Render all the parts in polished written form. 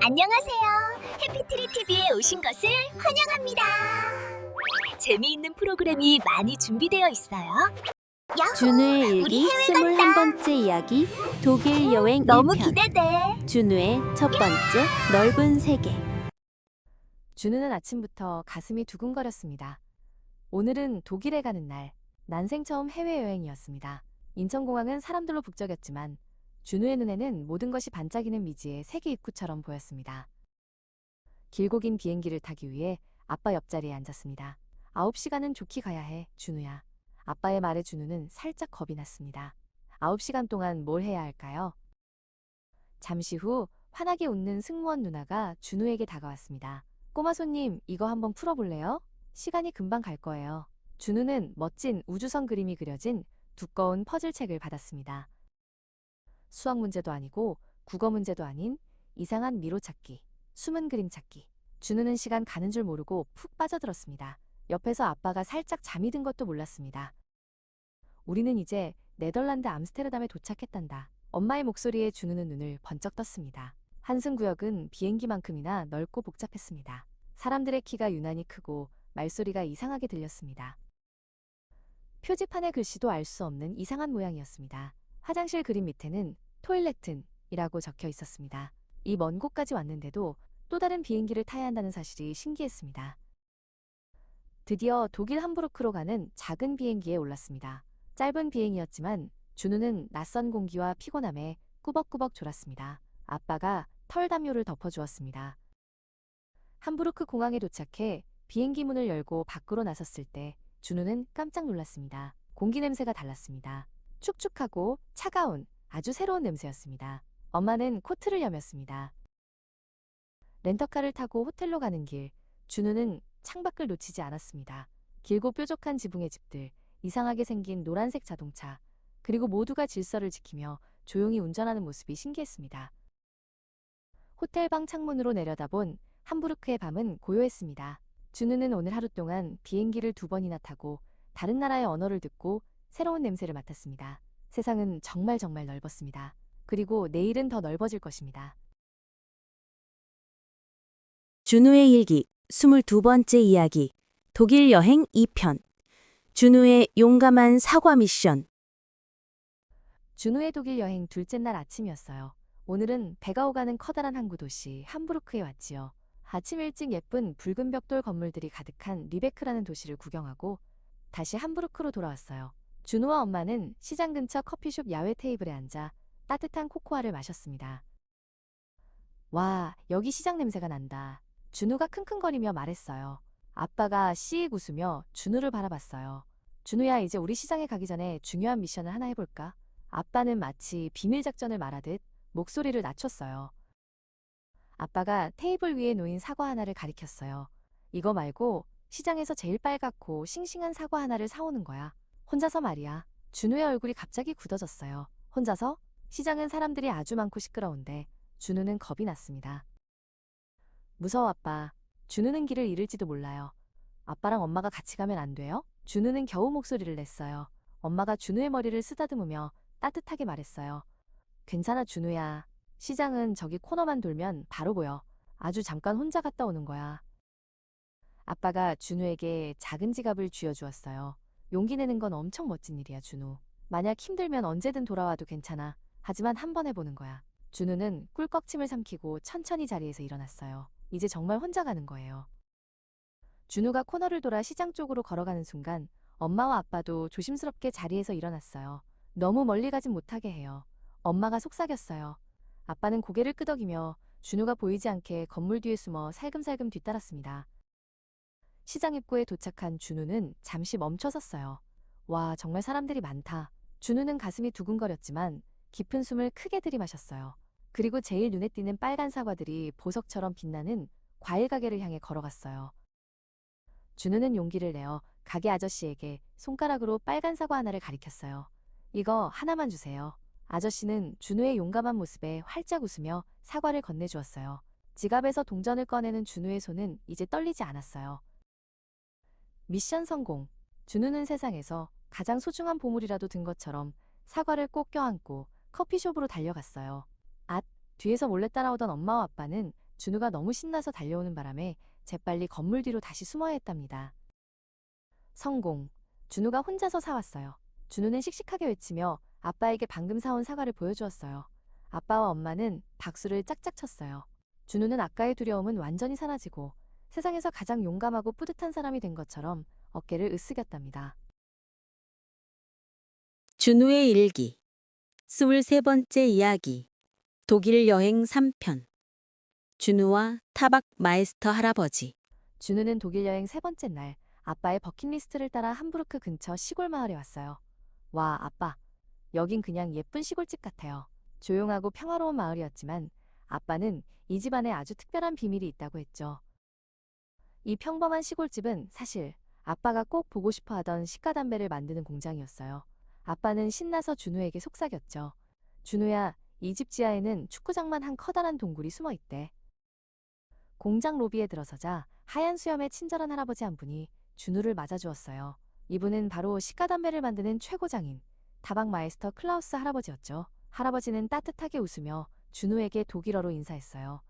안녕하세요. 해피트리 TV에 오신 것을 환영합니다. 재미있는 프로그램이 많이 준비되어 있어요. 야호! 준우의 우리 일기 해외 간다. 21번째 이야기 독일 여행 너무 1편 기대돼. 준우의 첫 번째 넓은 세계. 준우는 아침부터 가슴이 두근거렸습니다. 오늘은 독일에 가는 날, 난생 처음 해외여행이었습니다. 인천공항은 사람들로 북적였지만 준우의 눈에는 모든 것이 반짝이는 미지의 세계 입구처럼 보였습니다. 길고 긴 비행기를 타기 위해 아빠 옆자리에 앉았습니다. 9시간은 좋게 가야 해, 준우야. 아빠의 말에 준우는 살짝 겁이 났습니다. 9시간 동안 뭘 해야 할까요? 잠시 후 환하게 웃는 승무원 누나가 준우에게 다가왔습니다. 꼬마 손님, 이거 한번 풀어볼래요? 시간이 금방 갈 거예요. 준우는 멋진 우주선 그림이 그려진 두꺼운 퍼즐책을 받았습니다. 수학 문제도 아니고 국어 문제도 아닌 이상한 미로 찾기, 숨은 그림 찾기. 준우는 시간 가는 줄 모르고 푹 빠져들었습니다. 옆에서 아빠가 살짝 잠이 든 것도 몰랐습니다. 우리는 이제 네덜란드 암스테르담에 도착했단다. 엄마의 목소리에 준우는 눈을 번쩍 떴습니다. 한승구역은 비행기만큼이나 넓고 복잡했습니다. 사람들의 키가 유난히 크고 말소리가 이상하게 들렸습니다. 표지판의 글씨도 알 수 없는 이상한 모양이었습니다. 화장실 그림 밑에는 토일레튼이라고 적혀 있었습니다. 이 먼 곳까지 왔는데도 또 다른 비행기를 타야 한다는 사실이 신기했습니다. 드디어 독일 함부르크로 가는 작은 비행기에 올랐습니다. 짧은 비행이었지만 준우는 낯선 공기와 피곤함에 꾸벅꾸벅 졸았습니다. 아빠가 털 담요를 덮어주었습니다. 함부르크 공항에 도착해 비행기 문을 열고 밖으로 나섰을 때 준우는 깜짝 놀랐습니다. 공기 냄새가 달랐습니다. 축축하고 차가운 아주 새로운 냄새였습니다. 엄마는 코트를 여몄습니다. 렌터카를 타고 호텔로 가는 길, 준우는 창밖을 놓치지 않았습니다. 길고 뾰족한 지붕의 집들, 이상하게 생긴 노란색 자동차, 그리고 모두가 질서를 지키며 조용히 운전하는 모습이 신기했습니다. 호텔방 창문으로 내려다본 함부르크의 밤은 고요했습니다. 준우는 오늘 하루 동안 비행기를 2번이나 타고 다른 나라의 언어를 듣고 새로운 냄새를 맡았습니다. 세상은 정말 넓었습니다. 그리고 내일은 더 넓어질 것입니다. 준우의 일기 22번째 이야기 독일 여행 2편 준우의 용감한 사과 미션. 준우의 독일 여행 둘째 날 아침이었어요. 오늘은 배가 오가는 커다란 항구 도시 함부르크에 왔지요. 아침 일찍 예쁜 붉은 벽돌 건물들이 가득한 리베크라는 도시를 구경하고 다시 함부르크로 돌아왔어요. 준우와 엄마는 시장 근처 커피숍 야외 테이블에 앉아 따뜻한 코코아를 마셨습니다. 와, 여기 시장 냄새가 난다. 준우가 킁킁거리며 말했어요. 아빠가 씩 웃으며 준우를 바라봤어요. 준우야, 이제 우리 시장에 가기 전에 중요한 미션을 하나 해볼까? 아빠는 마치 비밀 작전을 말하듯 목소리를 낮췄어요. 아빠가 테이블 위에 놓인 사과 하나를 가리켰어요. 이거 말고 시장에서 제일 빨갛고 싱싱한 사과 하나를 사오는 거야. 혼자서 말이야. 준우의 얼굴이 갑자기 굳어졌어요. 혼자서? 시장은 사람들이 아주 많고 시끄러운데 준우는 겁이 났습니다. 무서워, 아빠. 준우는 길을 잃을지도 몰라요. 아빠랑 엄마가 같이 가면 안 돼요? 준우는 겨우 목소리를 냈어요. 엄마가 준우의 머리를 쓰다듬으며 따뜻하게 말했어요. 괜찮아, 준우야. 시장은 저기 코너만 돌면 바로 보여. 아주 잠깐 혼자 갔다 오는 거야. 아빠가 준우에게 작은 지갑을 쥐어주었어요. 용기 내는 건 엄청 멋진 일이야, 준우. 만약 힘들면 언제든 돌아와도 괜찮아. 하지만 한번 해보는 거야. 준우는 꿀꺽침을 삼키고 천천히 자리에서 일어났어요. 이제 정말 혼자 가는 거예요. 준우가 코너를 돌아 시장 쪽으로 걸어가는 순간 엄마와 아빠도 조심스럽게 자리에서 일어났어요. 너무 멀리 가진 못하게 해요. 엄마가 속삭였어요. 아빠는 고개를 끄덕이며 준우가 보이지 않게 건물 뒤에 숨어 살금살금 뒤따랐습니다. 시장 입구에 도착한 준우는 잠시 멈춰섰어요. 와, 정말 사람들이 많다. 준우는 가슴이 두근거렸지만 깊은 숨을 크게 들이마셨어요. 그리고 제일 눈에 띄는 빨간 사과들이 보석처럼 빛나는 과일 가게를 향해 걸어갔어요. 준우는 용기를 내어 가게 아저씨에게 손가락으로 빨간 사과 하나를 가리켰어요. 이거 하나만 주세요. 아저씨는 준우의 용감한 모습에 활짝 웃으며 사과를 건네주었어요. 지갑에서 동전을 꺼내는 준우의 손은 이제 떨리지 않았어요. 미션 성공. 준우는 세상에서 가장 소중한 보물이라도 든 것처럼 사과를 꼭 껴안고 커피숍으로 달려갔어요. 뒤에서 몰래 따라오던 엄마와 아빠는 준우가 너무 신나서 달려오는 바람에 재빨리 건물 뒤로 다시 숨어야 했답니다. 성공. 준우가 혼자서 사왔어요. 준우는 씩씩하게 외치며 아빠에게 방금 사온 사과를 보여주었어요. 아빠와 엄마는 박수를 짝짝 쳤어요. 준우는 아까의 두려움은 완전히 사라지고 세상에서 가장 용감하고 뿌듯한 사람이 된 것처럼 어깨를 으쓱였답니다. 준우의 일기 23번째 이야기 독일 여행 3편 준우와 타박 마에스터 할아버지. 준우는 독일 여행 3번째 날 아빠의 버킷리스트를 따라 함부르크 근처 시골 마을에 왔어요. 와, 아빠. 여긴 그냥 예쁜 시골집 같아요. 조용하고 평화로운 마을이었지만 아빠는 이 집안에 아주 특별한 비밀이 있다고 했죠. 이 평범한 시골집은 사실 아빠가 꼭 보고 싶어 하던 시가담배를 만드는 공장이었어요. 아빠는 신나서 준우에게 속삭였죠. 준우야, 이 집 지하에는 축구장만 한 커다란 동굴이 숨어 있대. 공장 로비에 들어서자 하얀 수염의 친절한 할아버지 한 분이 준우를 맞아주었어요. 이분은 바로 시가담배를 만드는 최고장인 타박 마에스터 클라우스 할아버지였죠. 할아버지는 따뜻하게 웃으며 준우에게 독일어로 인사했어요.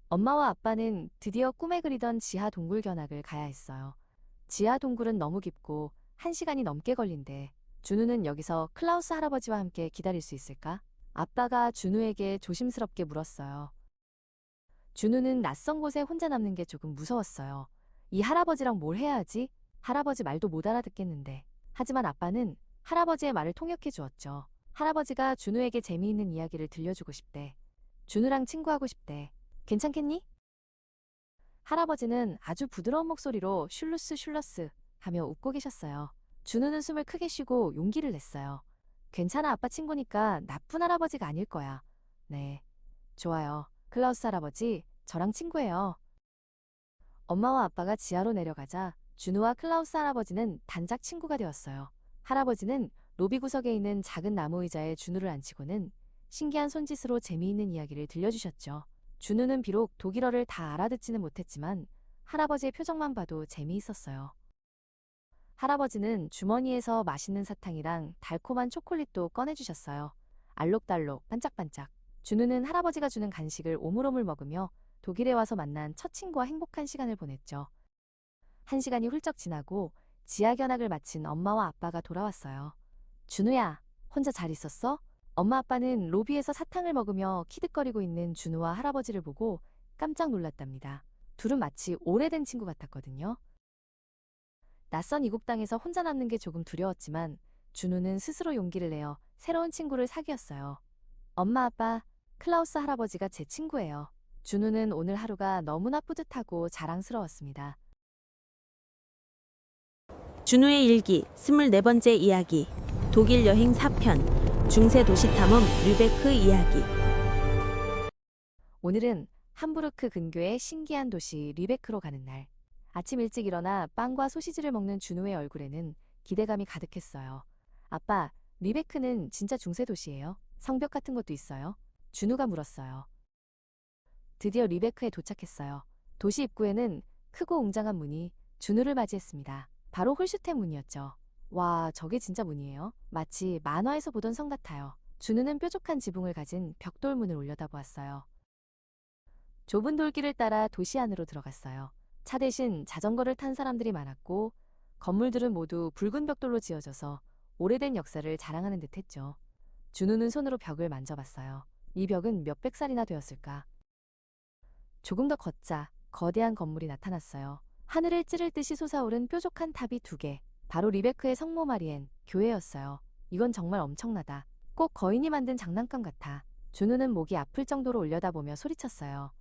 엄마와 아빠는 드디어 꿈에 그리던 지하 동굴 견학을 가야 했어요. 지하 동굴은 너무 깊고 1시간이 넘게 걸린대. 준우는 여기서 클라우스 할아버지와 함께 기다릴 수 있을까? 아빠가 준우에게 조심스럽게 물었어요. 준우는 낯선 곳에 혼자 남는 게 조금 무서웠어요. 이 할아버지랑 뭘 해야 하지? 할아버지 말도 못 알아듣겠는데. 하지만 아빠는 할아버지의 말을 통역해 주었죠. 할아버지가 준우에게 재미있는 이야기를 들려주고 싶대. 준우랑 친구하고 싶대. 괜찮겠니? 할아버지는 아주 부드러운 목소리로 슐루스 슐러스 하며 웃고 계셨어요. 준우는 숨을 크게 쉬고 용기를 냈어요. 괜찮아, 아빠 친구니까 나쁜 할아버지가 아닐 거야. 네, 좋아요. 클라우스 할아버지, 저랑 친구예요. 엄마와 아빠가 지하로 내려가자 준우와 클라우스 할아버지는 단짝 친구가 되었어요. 할아버지는 로비 구석에 있는 작은 나무 의자에 준우를 앉히고는 신기한 손짓으로 재미있는 이야기를 들려주셨죠. 준우는 비록 독일어를 다 알아듣지는 못했지만 할아버지의 표정만 봐도 재미있었어요. 할아버지는 주머니에서 맛있는 사탕이랑 달콤한 초콜릿도 꺼내주셨어요. 알록달록 반짝반짝. 준우는 할아버지가 주는 간식을 오물오물 먹으며 독일에 와서 만난 첫 친구와 행복한 시간을 보냈죠. 1시간이 훌쩍 지나고 지하 견학을 마친 엄마와 아빠가 돌아왔어요. 준우야, 혼자 잘 있었어? 엄마 아빠는 로비에서 사탕을 먹으며 키득거리고 있는 준우와 할아버지를 보고 깜짝 놀랐답니다. 둘은 마치 오래된 친구 같았거든요. 낯선 이국 땅에서 혼자 남는 게 조금 두려웠지만 준우는 스스로 용기를 내어 새로운 친구를 사귀었어요. 엄마 아빠, 클라우스 할아버지가 제 친구예요. 준우는 오늘 하루가 너무나 뿌듯하고 자랑스러웠습니다. 준우의 일기 24번째 이야기 독일 여행 4편 중세 도시 탐험 르베크 이야기. 오늘은 함부르크 근교의 신기한 도시 리베크로 가는 날. 아침 일찍 일어나 빵과 소시지를 먹는 준우의 얼굴에는 기대감이 가득했어요. 아빠, 리베크는 진짜 중세 도시예요? 성벽 같은 것도 있어요? 준우가 물었어요. 드디어 리베크에 도착했어요. 도시 입구에는 크고 웅장한 문이 준우를 맞이했습니다. 바로 홀슈테 문이었죠. 와, 저게 진짜 문이에요? 마치 만화에서 보던 성 같아요. 준우는 뾰족한 지붕을 가진 벽돌문을 올려다보았어요. 좁은 돌길을 따라 도시 안으로 들어갔어요. 차 대신 자전거를 탄 사람들이 많았고 건물들은 모두 붉은 벽돌로 지어져서 오래된 역사를 자랑하는 듯 했죠. 준우는 손으로 벽을 만져봤어요. 이 벽은 몇백 살이나 되었을까? 조금 더 걷자 거대한 건물이 나타났어요. 하늘을 찌를 듯이 솟아오른 뾰족한 탑이 2개. 바로 리베크의 성모 마리엔 교회였어요. 이건 정말 엄청나다. 꼭 거인이 만든 장난감 같아. 준우는 목이 아플 정도로 올려다보며 소리쳤어요.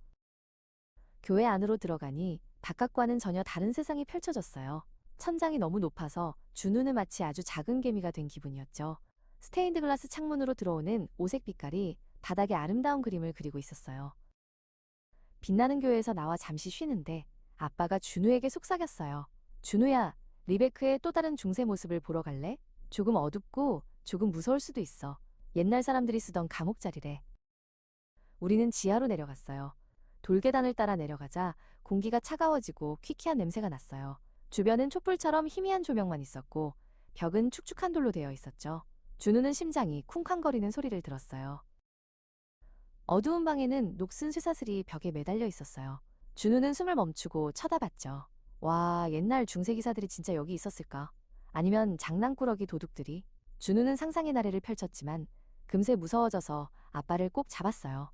교회 안으로 들어가니 바깥과는 전혀 다른 세상이 펼쳐졌어요. 천장이 너무 높아서 준우는 마치 아주 작은 개미가 된 기분이었죠. 스테인드 글라스 창문으로 들어오는 오색 빛깔이 바닥에 아름다운 그림을 그리고 있었어요. 빛나는 교회에서 나와 잠시 쉬는데 아빠가 준우에게 속삭였어요. 준우야, 리베크의 또 다른 중세 모습을 보러 갈래? 조금 어둡고 조금 무서울 수도 있어. 옛날 사람들이 쓰던 감옥 자리래. 우리는 지하로 내려갔어요. 돌계단을 따라 내려가자 공기가 차가워지고 퀴퀴한 냄새가 났어요. 주변은 촛불처럼 희미한 조명만 있었고 벽은 축축한 돌로 되어 있었죠. 준우는 심장이 쿵쾅거리는 소리를 들었어요. 어두운 방에는 녹슨 쇠사슬이 벽에 매달려 있었어요. 준우는 숨을 멈추고 쳐다봤죠. 와, 옛날 중세 기사들이 진짜 여기 있었을까? 아니면 장난꾸러기 도둑들이? 준우는 상상의 나래를 펼쳤지만 금세 무서워져서 아빠를 꼭 잡았어요.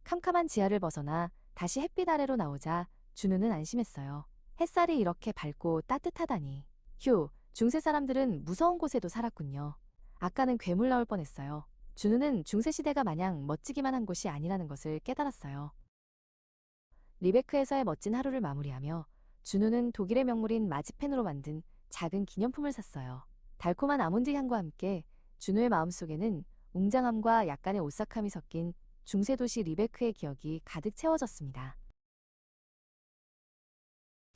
캄캄한 지하를 벗어나 다시 햇빛 아래로 나오자 준우는 안심했어요. 햇살이 이렇게 밝고 따뜻하다니. 휴, 중세 사람들은 무서운 곳에도 살았군요. 아까는 괴물 나올 뻔했어요. 준우는 중세시대가 마냥 멋지기만 한 곳이 아니라는 것을 깨달았어요. 리베크에서의 멋진 하루를 마무리하며 준우는 독일의 명물인 마지펜으로 만든 작은 기념품을 샀어요. 달콤한 아몬드 향과 함께 준우의 마음속에는 웅장함과 약간의 오싹함이 섞인 중세 도시 리베크의 기억이 가득 채워졌습니다.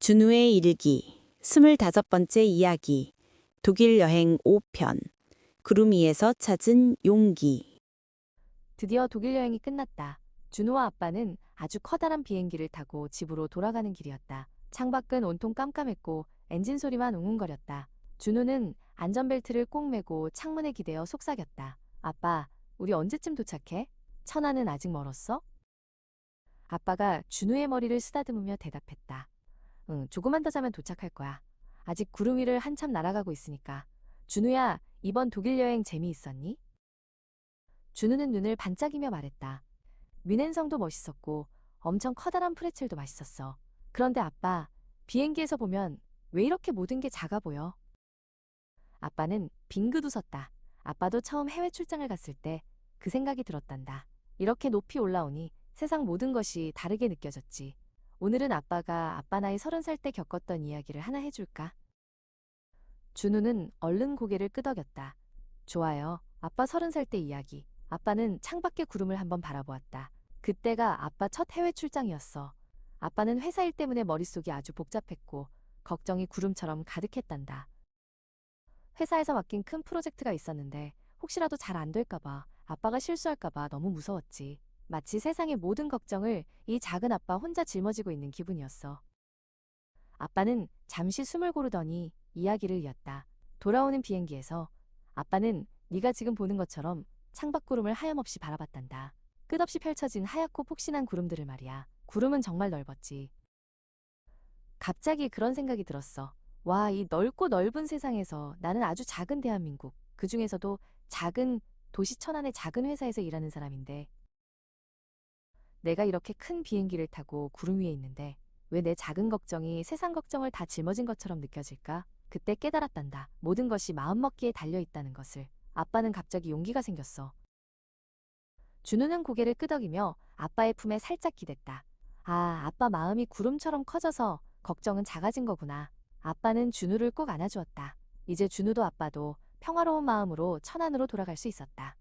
준우의 일기 25번째 이야기 독일 여행 5편 구름 위에서 찾은 용기. 드디어 독일 여행이 끝났다. 준우와 아빠는 아주 커다란 비행기를 타고 집으로 돌아가는 길이었다. 창밖은 온통 깜깜했고 엔진 소리만 웅웅거렸다. 준우는 안전벨트를 꼭 매고 창문에 기대어 속삭였다. 아빠, 우리 언제쯤 도착해? 천안은 아직 멀었어? 아빠가 준우의 머리를 쓰다듬으며 대답했다. 응, 조금만 더 자면 도착할 거야. 아직 구름 위를 한참 날아가고 있으니까. 준우야, 이번 독일 여행 재미있었니? 준우는 눈을 반짝이며 말했다. 뮌헨성도 멋있었고 엄청 커다란 프레첼도 맛있었어. 그런데 아빠, 비행기에서 보면 왜 이렇게 모든 게 작아 보여? 아빠는 빙긋 웃었다. 아빠도 처음 해외 출장을 갔을 때 그 생각이 들었단다. 이렇게 높이 올라오니 세상 모든 것이 다르게 느껴졌지. 오늘은 아빠가 아빠 나이 30살 때 겪었던 이야기를 하나 해줄까? 준우는 얼른 고개를 끄덕였다. 좋아요. 아빠 30살 때 이야기. 아빠는 창밖의 구름을 한번 바라보았다. 그때가 아빠 첫 해외 출장이었어. 아빠는 회사 일 때문에 머릿속이 아주 복잡했고 걱정이 구름처럼 가득했단다. 회사에서 맡긴 큰 프로젝트가 있었는데 혹시라도 잘 안 될까봐, 아빠가 실수할까봐 너무 무서웠지. 마치 세상의 모든 걱정을 이 작은 아빠 혼자 짊어지고 있는 기분이었어. 아빠는 잠시 숨을 고르더니 이야기를 이었다. 돌아오는 비행기에서 아빠는 네가 지금 보는 것처럼 창밖 구름을 하염없이 바라봤단다. 끝없이 펼쳐진 하얗고 폭신한 구름들을 말이야. 구름은 정말 넓었지. 갑자기 그런 생각이 들었어. 와, 이 넓고 넓은 세상에서 나는 아주 작은 대한민국, 그 중에서도 작은 도시 천안의 작은 회사에서 일하는 사람인데 내가 이렇게 큰 비행기를 타고 구름 위에 있는데 왜 내 작은 걱정이 세상 걱정을 다 짊어진 것처럼 느껴질까? 그때 깨달았단다. 모든 것이 마음먹기에 달려있다는 것을. 아빠는 갑자기 용기가 생겼어. 준우는 고개를 끄덕이며 아빠의 품에 살짝 기댔다. 아, 아빠 마음이 구름처럼 커져서 걱정은 작아진 거구나. 아빠는 준우를 꼭 안아주었다. 이제 준우도 아빠도 평화로운 마음으로 천안으로 돌아갈 수 있었다.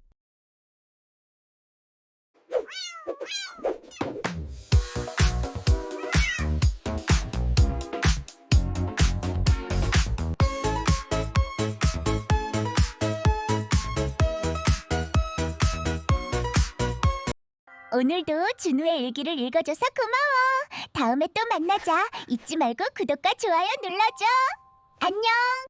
오늘도 준우의 일기를 읽어줘서 고마워. 다음에 또 만나자. 잊지 말고 구독과 좋아요 눌러줘. 안녕.